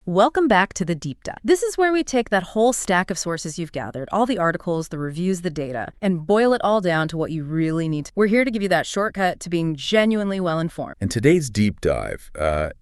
Welcome back to the Deep Dive. This is where we take that whole stack of sources you've gathered, all the articles, the reviews, the data, and boil it all down to what you really need. We're here to give you that shortcut to being genuinely well-informed. And today's deep dive,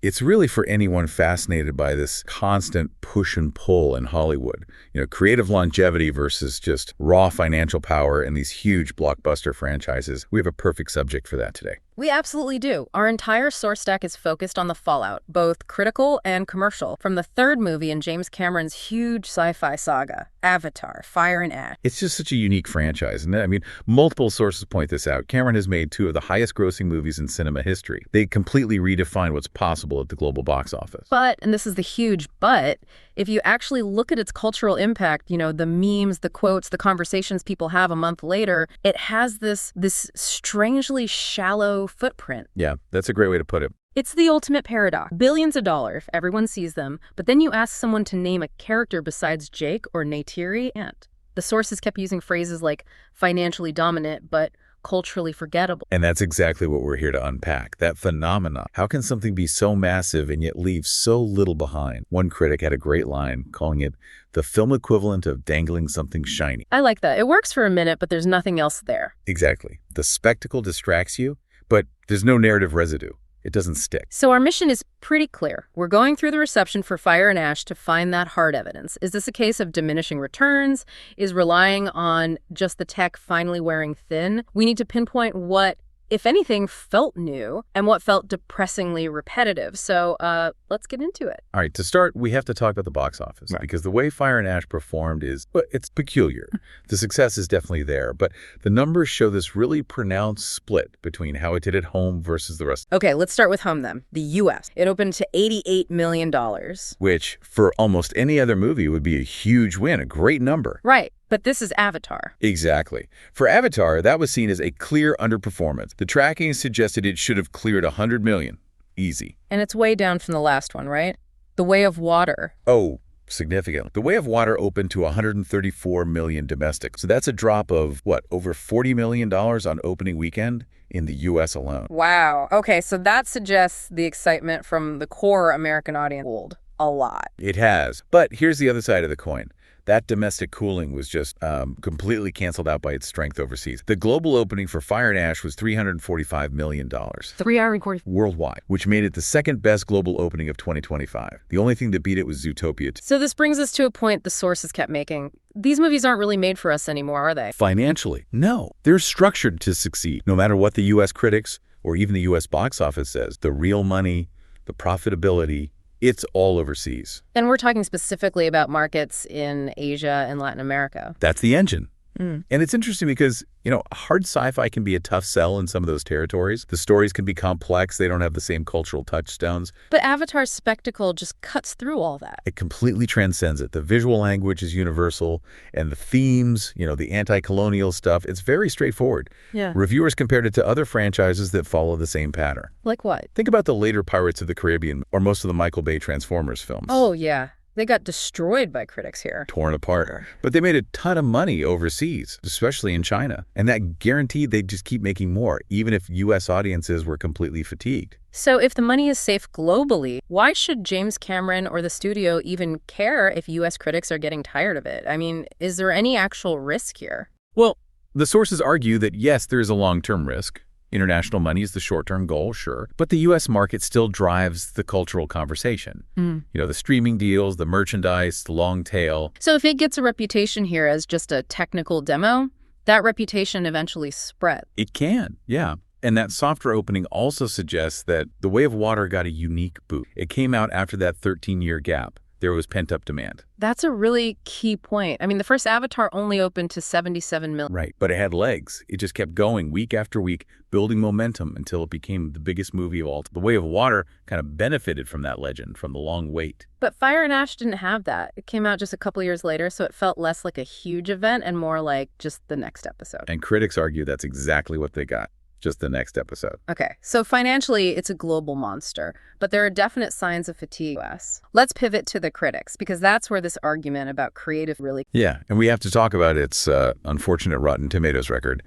it's really for anyone fascinated by this constant push and pull in Hollywood. You know, creative longevity versus just raw financial power and these huge blockbuster franchises. We have a perfect subject for that today. We absolutely do. Our entire source stack is focused on the fallout, both critical and commercial, from the third movie in James Cameron's huge sci-fi saga, Avatar, Fire and Ash. It's just such a unique franchise, isn't it? I mean, multiple sources point this out. Cameron has made two of the highest grossing movies in cinema history. They completely redefine what's possible at the global box office. But, and this is the huge but, if you actually look at its cultural impact, you know, the memes, the quotes, the conversations people have a month later, it has this strangely shallow footprint. Yeah, that's a great way to put it. It's the ultimate paradox. Billions of dollars, everyone sees them, but then you ask someone to name a character besides Jake or Neytiri, and the sources kept using phrases like financially dominant, but culturally forgettable. And that's exactly what we're here to unpack, that phenomenon. How can something be so massive and yet leave so little behind? One critic had a great line calling it the film equivalent of dangling something shiny. I like that. It works for a minute, but there's nothing else there. Exactly. The spectacle distracts you, but there's no narrative residue. It doesn't stick. So our mission is pretty clear. We're going through the reception for Fire and Ash to find that hard evidence. Is this a case of diminishing returns? Is relying on just the tech finally wearing thin? We need to pinpoint what, if anything, felt new and what felt depressingly repetitive. So let's get into it. All right, to start, we have to talk about the box office, because the way Fire and Ash performed is, well, it's peculiar. The success is definitely there, but the numbers show this really pronounced split between how it did at home versus the rest. Okay, let's start with home then. The U.S. It opened to $88 million. Which, for almost any other movie, would be a huge win, a great number. Right. But this is Avatar. Exactly. For Avatar, that was seen as a clear underperformance. The tracking suggested it should have cleared $100 million. Easy. And it's way down from the last one, right? The Way of Water. Oh, significant. The Way of Water opened to $134 million domestic. So that's a drop of, what, over $40 million on opening weekend in the U.S. alone. Wow. Okay, so that suggests the excitement from the core American audience cooled a lot. It has. But here's the other side of the coin. That domestic cooling was just completely canceled out by its strength overseas. The global opening for Fire and Ash was $345 million. 3 hour recording. Worldwide, which made it the second best global opening of 2025. The only thing to beat it was Zootopia. So this brings us to a point the sources kept making. These movies aren't really made for us anymore, are they? Financially, no. They're structured to succeed. No matter what the U.S. critics or even the U.S. box office says, the real money, the profitability, it's all overseas. And we're talking specifically about markets in Asia and Latin America. That's the engine. And it's interesting because, you know, hard sci-fi can be a tough sell in some of those territories. The stories can be complex. They don't have the same cultural touchstones. But Avatar's spectacle just cuts through all that. It completely transcends it. The visual language is universal, and the themes, you know, the anti-colonial stuff, it's very straightforward. Yeah. Reviewers compared it to other franchises that follow the same pattern. Like what? Think about the later Pirates of the Caribbean or most of the Michael Bay Transformers films. Oh, yeah. They got destroyed by critics here. Torn apart. But they made a ton of money overseas, especially in China. And that guaranteed they'd just keep making more, even if U.S. audiences were completely fatigued. So if the money is safe globally, why should James Cameron or the studio even care if U.S. critics are getting tired of it? I mean, is there any actual risk here? Well, the sources argue that, yes, there is a long-term risk. International money is the short-term goal, sure, but the U.S. market still drives the cultural conversation. You know, the streaming deals, the merchandise, the long tail. So if it gets a reputation here as just a technical demo, that reputation eventually spreads. It can, yeah. And that softer opening also suggests that The Way of Water got a unique boot. It came out after that 13-year gap. There was pent-up demand. That's a really key point. I mean, the first Avatar only opened to 77 million. Right, but it had legs. It just kept going week after week, building momentum until it became the biggest movie of all time. The Way of Water kind of benefited from that legend, from the long wait. But Fire and Ash didn't have that. It came out just a couple years later, so it felt less like a huge event and more like just the next episode. And critics argue that's exactly what they got. Just the next episode. Okay, so financially, it's a global monster, but there are definite signs of fatigue in the US. Let's pivot to the critics, because that's where this argument about creative really... Yeah, and we have to talk about its unfortunate Rotten Tomatoes record.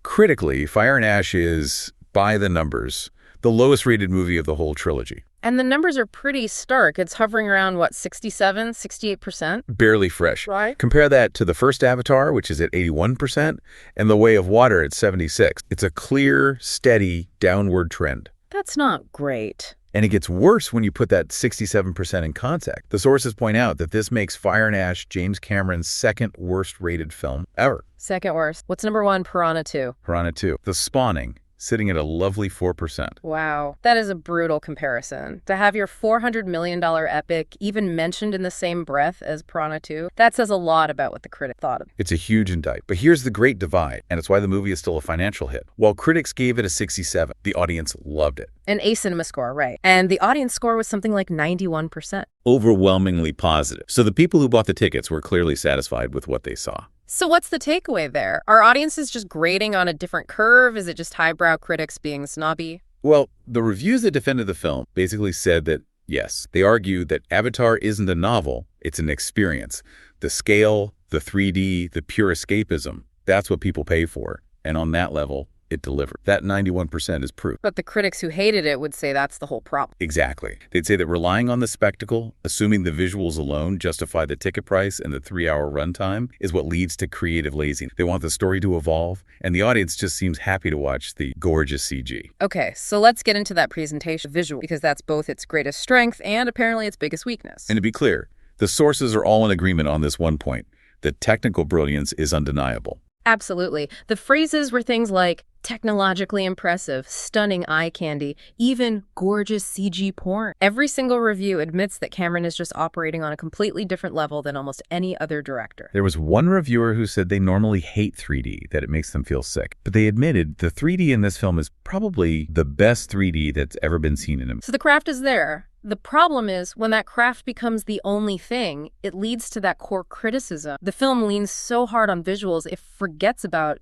Critically, Fire and Ash is, by the numbers, the lowest rated movie of the whole trilogy. And the numbers are pretty stark. It's hovering around, what, 67, 68%? Barely fresh. Right. Compare that to the first Avatar, which is at 81%, and The Way of Water at 76. It's a clear, steady, downward trend. That's not great. And it gets worse when you put that 67% in context. The sources point out that this makes Fire and Ash James Cameron's second worst rated film ever. Second worst. What's number one? Piranha 2. Piranha 2. The Spawning, sitting at a lovely 4%. Wow. That is a brutal comparison. To have your $400 million epic even mentioned in the same breath as Piranha 2, that says a lot about what the critic thought of it. It's a huge indictment. But here's the great divide, and it's why the movie is still a financial hit. While critics gave it a 67, the audience loved it. An A cinema score, right. And the audience score was something like 91%. Overwhelmingly positive. So the people who bought the tickets were clearly satisfied with what they saw. So what's the takeaway there? Are audiences just grading on a different curve? Is it just highbrow critics being snobby? Well, the reviews that defended the film basically said that, yes, they argue that Avatar isn't a novel, it's an experience. The scale, the 3D, the pure escapism, that's what people pay for. And on that level, it delivered. That 91% is proof. But the critics who hated it would say that's the whole problem. Exactly. They'd say that relying on the spectacle, assuming the visuals alone justify the ticket price and the 3-hour runtime, is what leads to creative laziness. They want the story to evolve, and the audience just seems happy to watch the gorgeous CG. Okay, so let's get into that presentation visual, because that's both its greatest strength and apparently its biggest weakness. And to be clear, the sources are all in agreement on this one point. The technical brilliance is undeniable. Absolutely. The phrases were things like technologically impressive, stunning eye candy, even gorgeous CG porn. Every single review admits that Cameron is just operating on a completely different level than almost any other director. There was one reviewer who said they normally hate 3D, that it makes them feel sick. But they admitted the 3D in this film is probably the best 3D that's ever been seen in a movie. So the craft is there. The problem is, when that craft becomes the only thing, it leads to that core criticism. The film leans so hard on visuals, it forgets about,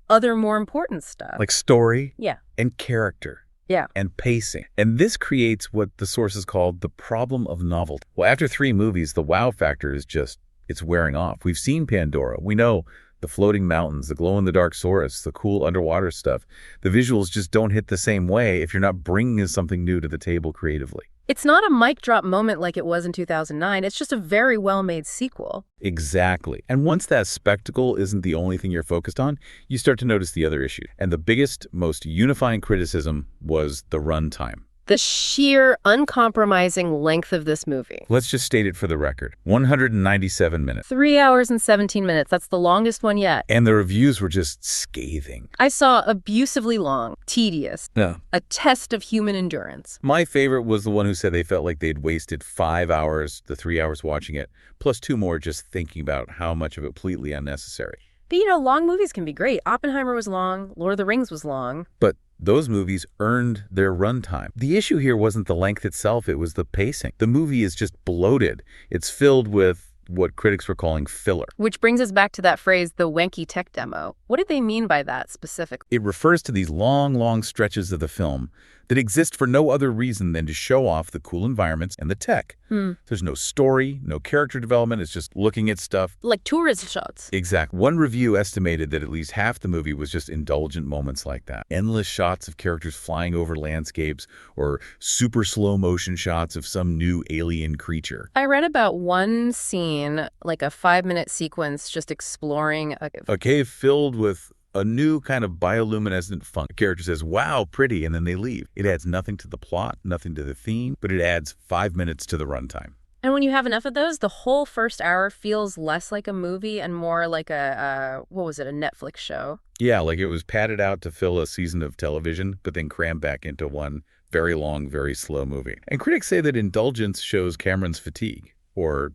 other more important stuff. Like story, yeah, and character. Yeah. And pacing. And this creates what the sources called the problem of novelty. Well, after 3 movies, the wow factor is just, it's wearing off. We've seen Pandora. We know the floating mountains, the glow-in-the-dark forests, the cool underwater stuff. The visuals just don't hit the same way if you're not bringing something new to the table creatively. It's not a mic drop moment like it was in 2009. It's just a very well-made sequel. Exactly. And once that spectacle isn't the only thing you're focused on, you start to notice the other issues. And the biggest, most unifying criticism was the runtime. The sheer, uncompromising length of this movie. Let's just state it for the record. 197 minutes. 3 hours and 17 minutes. That's the longest one yet. And the reviews were just scathing. I saw abusively long, tedious, Yeah. a test of human endurance. My favorite was the one who said they felt like they'd wasted 5 hours, the 3 hours watching it, plus 2 more just thinking about how much of it completely unnecessary. But long movies can be great. Oppenheimer was long. Lord of the Rings was long. But those movies earned their runtime. The issue here wasn't the length itself, it was the pacing. The movie is just bloated. It's filled with what critics were calling filler. Which brings us back to that phrase, the wanky tech demo. What did they mean by that specifically? It refers to these long stretches of the film that exist for no other reason than to show off the cool environments and the tech. There's no story, no character development. It's just looking at stuff. Like tourist shots. Exactly. One review estimated that at least half the movie was just indulgent moments like that. Endless shots of characters flying over landscapes or super slow motion shots of some new alien creature. I read about one scene, like a 5-minute sequence just exploring a cave filled with a new kind of bioluminescent funk. The character says, wow, pretty, and then they leave. It adds nothing to the plot, nothing to the theme, but it adds 5 minutes to the runtime. And when you have enough of those, the whole first hour feels less like a movie and more like a Netflix show. Yeah, like it was padded out to fill a season of television, but then crammed back into one very long, very slow movie. And critics say that indulgence shows Cameron's fatigue, or,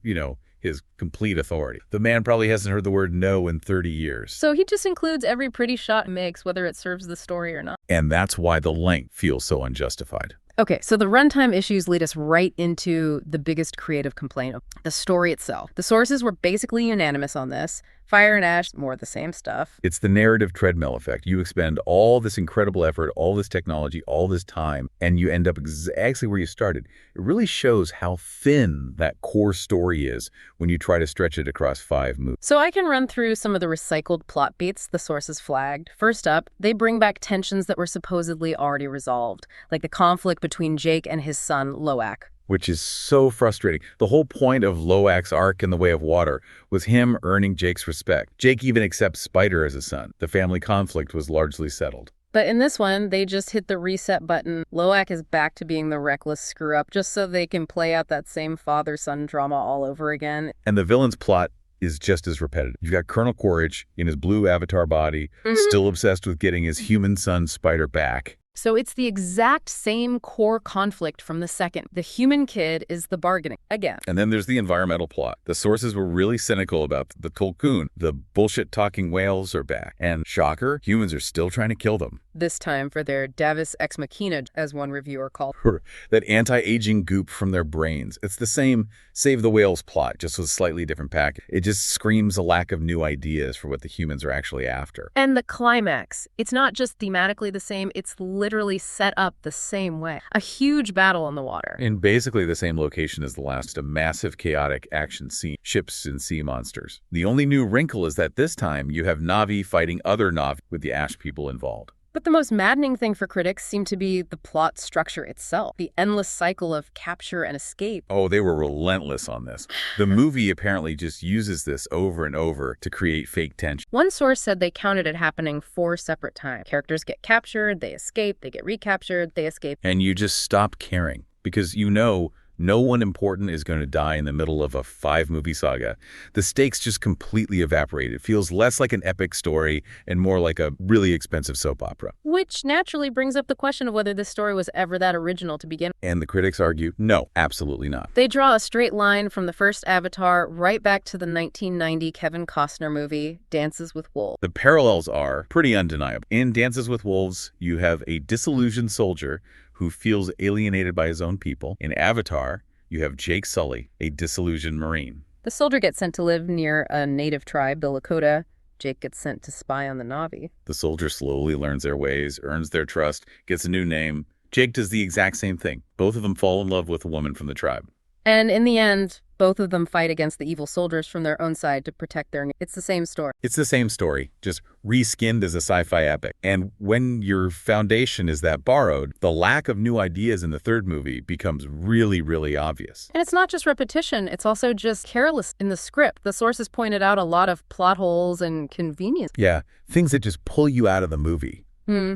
his complete authority. The man probably hasn't heard the word no in 30 years. So he just includes every pretty shot he makes, whether it serves the story or not. And that's why the length feels so unjustified. Okay, so the runtime issues lead us right into the biggest creative complaint of the story itself. The sources were basically unanimous on this. Fire and Ash, more of the same stuff. It's the narrative treadmill effect. You expend all this incredible effort, all this technology, all this time, and you end up exactly where you started. It really shows how thin that core story is when you try to stretch it across 5 movies. So I can run through some of the recycled plot beats the sources flagged. First up, they bring back tensions that were supposedly already resolved, like the conflict between Jake and his son, Loak. Which is so frustrating. The whole point of Loak's arc in the Way of Water was him earning Jake's respect. Jake even accepts Spider as a son. The family conflict was largely settled. But in this one, they just hit the reset button. Loak is back to being the reckless screw-up just so they can play out that same father-son drama all over again. And the villain's plot is just as repetitive. You've got Colonel Quaritch in his blue avatar body, still obsessed with getting his human son Spider back. So it's the exact same core conflict from the second. The human kid is the bargaining again. And then there's the environmental plot. The sources were really cynical about the Tulkun. The bullshit-talking whales are back. And shocker, humans are still trying to kill them. This time for their Davis Ex Machina, as one reviewer called. That anti-aging goop from their brains. It's the same Save the Whales plot, just with a slightly different package. It just screams a lack of new ideas for what the humans are actually after. And the climax. It's not just thematically the same, it's literally set up the same way. A huge battle in the water. In basically the same location as the last, a massive chaotic action scene, ships and sea monsters. The only new wrinkle is that this time you have Na'vi fighting other Na'vi with the Ash people involved. But the most maddening thing for critics seemed to be the plot structure itself, the endless cycle of capture and escape. Oh, they were relentless on this. The movie apparently just uses this over and over to create fake tension. One source said they counted it happening 4 separate times. Characters get captured, they escape, they get recaptured, they escape. And you just stop caring because you know no one important is going to die in the middle of a 5-movie saga. The stakes just completely evaporate. It feels less like an epic story and more like a really expensive soap opera. Which naturally brings up the question of whether this story was ever that original to begin. And the critics argue, no, absolutely not. They draw a straight line from the first Avatar right back to the 1990 Kevin Costner movie, Dances with Wolves. The parallels are pretty undeniable. In Dances with Wolves, you have a disillusioned soldier who feels alienated by his own people. In Avatar, you have Jake Sully, a disillusioned Marine. The soldier gets sent to live near a native tribe, the Lakota. Jake gets sent to spy on the Na'vi. The soldier slowly learns their ways, earns their trust, gets a new name. Jake does the exact same thing. Both of them fall in love with a woman from the tribe. And in the end, both of them fight against the evil soldiers from their own side to protect their... It's the same story. It's the same story, just reskinned as a sci-fi epic. And when your foundation is that borrowed, the lack of new ideas in the third movie becomes really, really obvious. And it's not just repetition, it's also just careless in the script. The sources pointed out a lot of plot holes and convenience. Yeah, things that just pull you out of the movie.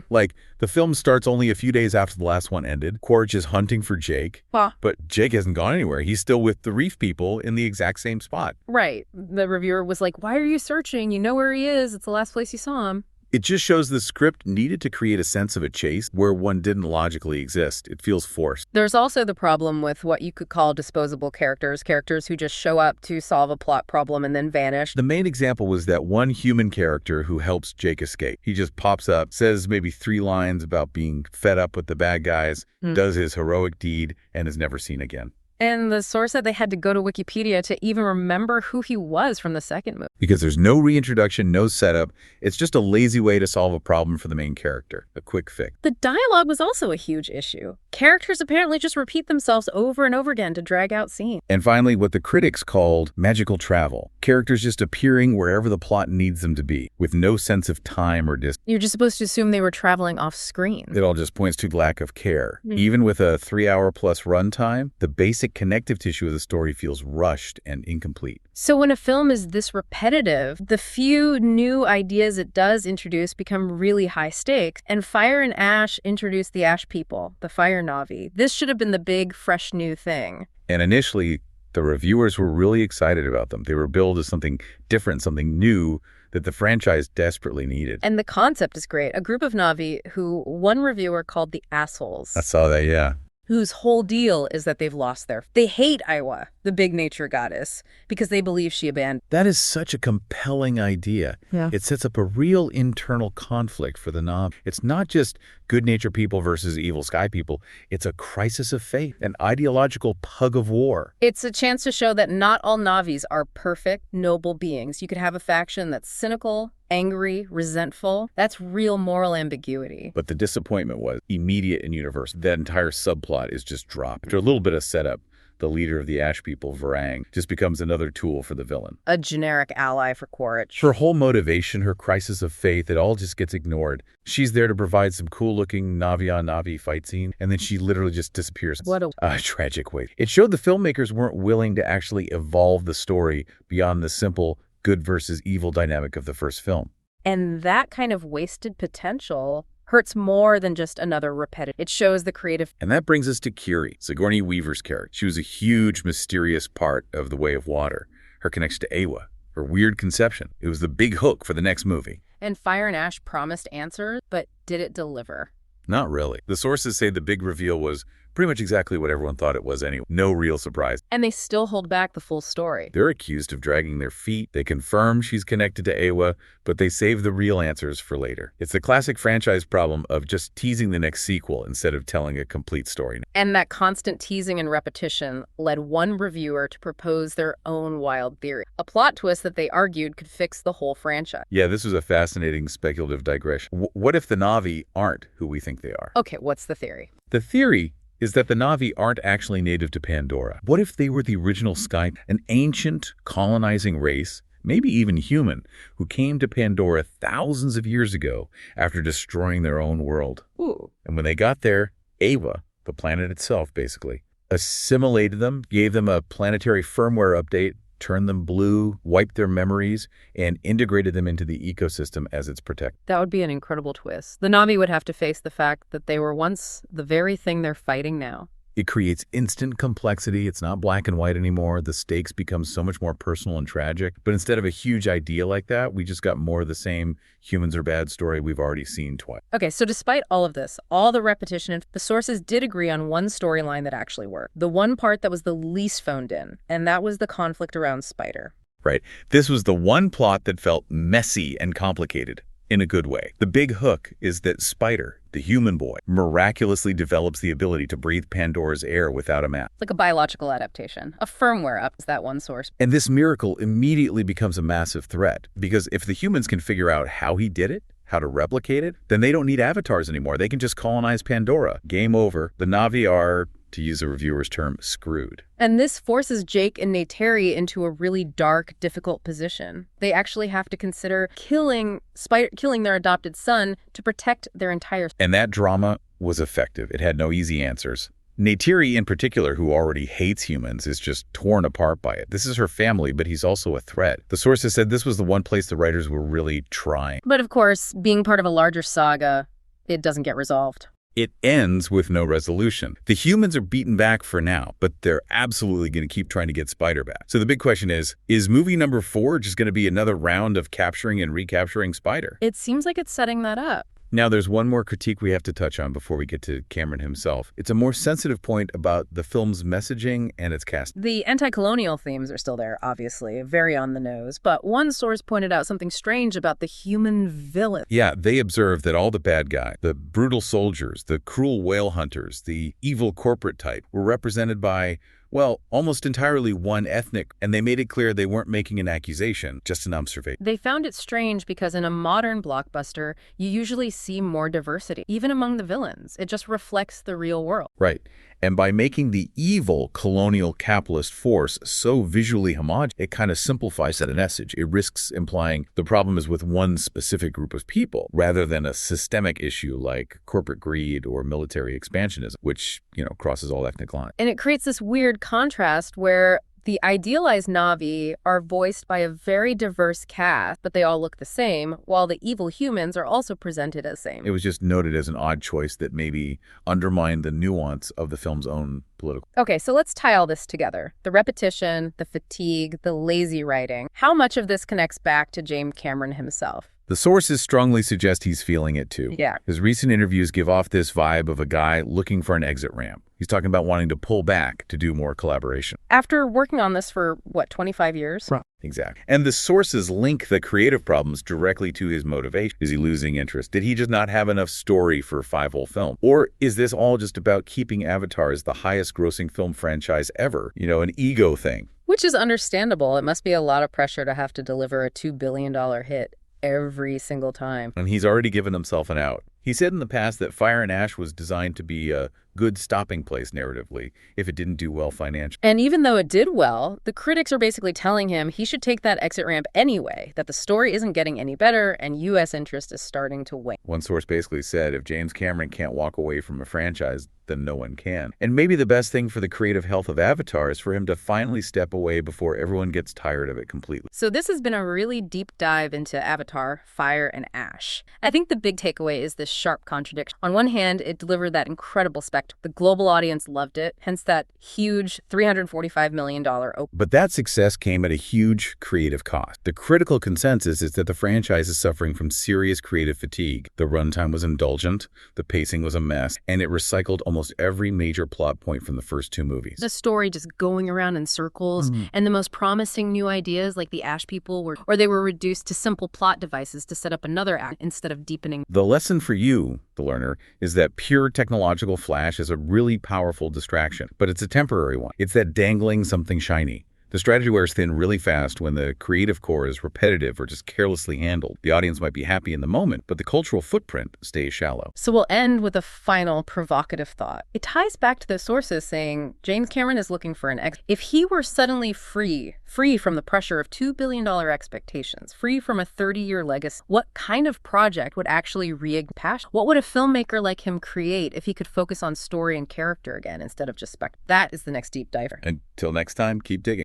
Like, the film starts only a few days after the last one ended. Quaritch is hunting for Jake, but Jake hasn't gone anywhere. He's still with the reef people in the exact same spot. Right. The reviewer was like, why are you searching? You know where he is. It's the last place you saw him. It just shows the script needed to create a sense of a chase where one didn't logically exist. It feels forced. There's also the problem with what you could call disposable characters, characters who just show up to solve a plot problem and then vanish. The main example was that one human character who helps Jake escape. He just pops up, says maybe 3 lines about being fed up with the bad guys, does his heroic deed, and is never seen again. And the source said they had to go to Wikipedia to even remember who he was from the second movie. Because there's no reintroduction, no setup. It's just a lazy way to solve a problem for the main character. A quick fix. The dialogue was also a huge issue. Characters apparently just repeat themselves over and over again to drag out scenes. And finally, what the critics called magical travel. Characters just appearing wherever the plot needs them to be, with no sense of time or distance. You're just supposed to assume they were traveling off screen. It all just points to lack of care. Even with a 3-hour-plus runtime, the basic connective tissue of the story feels rushed and incomplete. So when a film is this repetitive, the few new ideas it does introduce become really high stakes. And Fire and Ash introduced the Ash people, the Fire Na'vi. This should have been the big, fresh new thing. And initially, the reviewers were really excited about them. They were billed as something different, something new that the franchise desperately needed. And the concept is great. A group of Na'vi who one reviewer called the assholes. I saw that, yeah. whose whole deal is that they've lost they hate Iowa, the big nature goddess, because they believe she abandoned. That is such a compelling idea. Yeah. It sets up a real internal conflict for the Na'vi. It's not just good-natured people versus evil sky people. It's a crisis of faith, an ideological tug of war. It's a chance to show that not all Na'vis are perfect, noble beings. You could have a faction that's cynical, angry, resentful. That's real moral ambiguity. But the disappointment was immediate and universal. That entire subplot is just dropped. After a little bit of setup, the leader of the Ash people, Varang, just becomes another tool for the villain. A generic ally for Quaritch. Her whole motivation, her crisis of faith, it all just gets ignored. She's there to provide some cool-looking Navi-on-Navi fight scene, and then she literally just disappears. What a tragic way. It showed the filmmakers weren't willing to actually evolve the story beyond the simple good versus evil dynamic of the first film. And that kind of wasted potential hurts more than just another repetitive. It shows the creative. And that brings us to Kiri, Sigourney Weaver's character. She was a huge, mysterious part of The Way of Water. Her connection to Eywa, her weird conception. It was the big hook for the next movie. And Fire and Ash promised answers, but did it deliver? Not really. The sources say the big reveal was pretty much exactly what everyone thought it was anyway. No real surprise. And they still hold back the full story. They're accused of dragging their feet. They confirm she's connected to Eywa, but they save the real answers for later. It's the classic franchise problem of just teasing the next sequel instead of telling a complete story. And that constant teasing and repetition led one reviewer to propose their own wild theory. A plot twist that they argued could fix the whole franchise. Yeah, this was a fascinating speculative digression. What if the Na'vi aren't who we think they are? Okay, what's the theory? The theory is that the Na'vi aren't actually native to Pandora. What if they were the original Sky, an ancient colonizing race, maybe even human, who came to Pandora thousands of years ago after destroying their own world? Ooh. And when they got there, Eywa, the planet itself basically, assimilated them, gave them a planetary firmware update, turned them blue, wiped their memories, and integrated them into the ecosystem as its protector. That would be an incredible twist. The Na'vi would have to face the fact that they were once the very thing they're fighting now. It creates instant complexity. It's not black and white anymore. The stakes become so much more personal and tragic. But instead of a huge idea like that, we just got more of the same humans are bad story we've already seen twice. Okay, so despite all of this, all the repetition, the sources did agree on one storyline that actually worked. The one part that was the least phoned in, and that was the conflict around Spider. Right. This was the one plot that felt messy and complicated. In a good way. The big hook is that Spider, the human boy, miraculously develops the ability to breathe Pandora's air without a mask. Like a biological adaptation. A firmware up is that one source. And this miracle immediately becomes a massive threat, because if the humans can figure out how he did it, how to replicate it, then they don't need avatars anymore. They can just colonize Pandora. Game over. The Na'vi are, to use a reviewer's term, screwed. And this forces Jake and Neytiri into a really dark, difficult position. They actually have to consider killing their adopted son to protect their entire... And that drama was effective. It had no easy answers. Neytiri, in particular, who already hates humans, is just torn apart by it. This is her family, but he's also a threat. The sources said this was the one place the writers were really trying. But of course, being part of a larger saga, it doesn't get resolved. It ends with no resolution. The humans are beaten back for now, but they're absolutely going to keep trying to get Spider back. So the big question is movie number 4 just going to be another round of capturing and recapturing Spider? It seems like it's setting that up. Now, there's one more critique we have to touch on before we get to Cameron himself. It's a more sensitive point about the film's messaging and its cast. The anti-colonial themes are still there, obviously, very on the nose. But one source pointed out something strange about the human villain. Yeah, they observed that all the bad guys, the brutal soldiers, the cruel whale hunters, the evil corporate type, were represented by, well, almost entirely one ethnic, and they made it clear they weren't making an accusation, just an observation. They found it strange because in a modern blockbuster, you usually see more diversity, even among the villains. It just reflects the real world. Right. And by making the evil colonial capitalist force so visually homogeneous, it kind of simplifies that message. It risks implying the problem is with one specific group of people rather than a systemic issue like corporate greed or military expansionism, which, crosses all ethnic lines. And it creates this weird contrast where the idealized Na'vi are voiced by a very diverse cast, but they all look the same, while the evil humans are also presented as the same. It was just noted as an odd choice that maybe undermined the nuance of the film's own political. Okay, so let's tie all this together. The repetition, the fatigue, the lazy writing. How much of this connects back to James Cameron himself? The sources strongly suggest he's feeling it too. Yeah. His recent interviews give off this vibe of a guy looking for an exit ramp. He's talking about wanting to pull back to do more collaboration. After working on this for, 25 years? Right. Exactly. And the sources link the creative problems directly to his motivation. Is he losing interest? Did he just not have enough story for 5 whole films? Or is this all just about keeping Avatar as the highest grossing film franchise ever? An ego thing. Which is understandable. It must be a lot of pressure to have to deliver a $2 billion hit every single time. And he's already given himself an out. He said in the past that Fire and Ash was designed to be a good stopping place narratively if it didn't do well financially. And even though it did well, the critics are basically telling him he should take that exit ramp anyway, that the story isn't getting any better and U.S. interest is starting to wane. One source basically said if James Cameron can't walk away from a franchise, then no one can. And maybe the best thing for the creative health of Avatar is for him to finally step away before everyone gets tired of it completely. So this has been a really deep dive into Avatar, Fire, and Ash. I think the big takeaway is this sharp contradiction. On one hand, it delivered that incredible spectacle. The global audience loved it, hence that huge $345 million opening. But that success came at a huge creative cost. The critical consensus is that the franchise is suffering from serious creative fatigue. The runtime was indulgent, the pacing was a mess, and it recycled almost every major plot point from the first 2 movies. The story just going around in circles, and the most promising new ideas like the Ash people they were reduced to simple plot devices to set up another act instead of deepening. The lesson for you, the learner, is that pure technological flash is a really powerful distraction, but it's a temporary one. It's that dangling something shiny. The strategy wears thin really fast when the creative core is repetitive or just carelessly handled. The audience might be happy in the moment, but the cultural footprint stays shallow. So we'll end with a final provocative thought. It ties back to the sources saying James Cameron is looking for an exit. If he were suddenly free from the pressure of $2 billion expectations, free from a 30-year legacy, what kind of project would actually reignite passion? What would a filmmaker like him create if he could focus on story and character again instead of just spectacle? That is the next deep diver. Until next time, keep digging.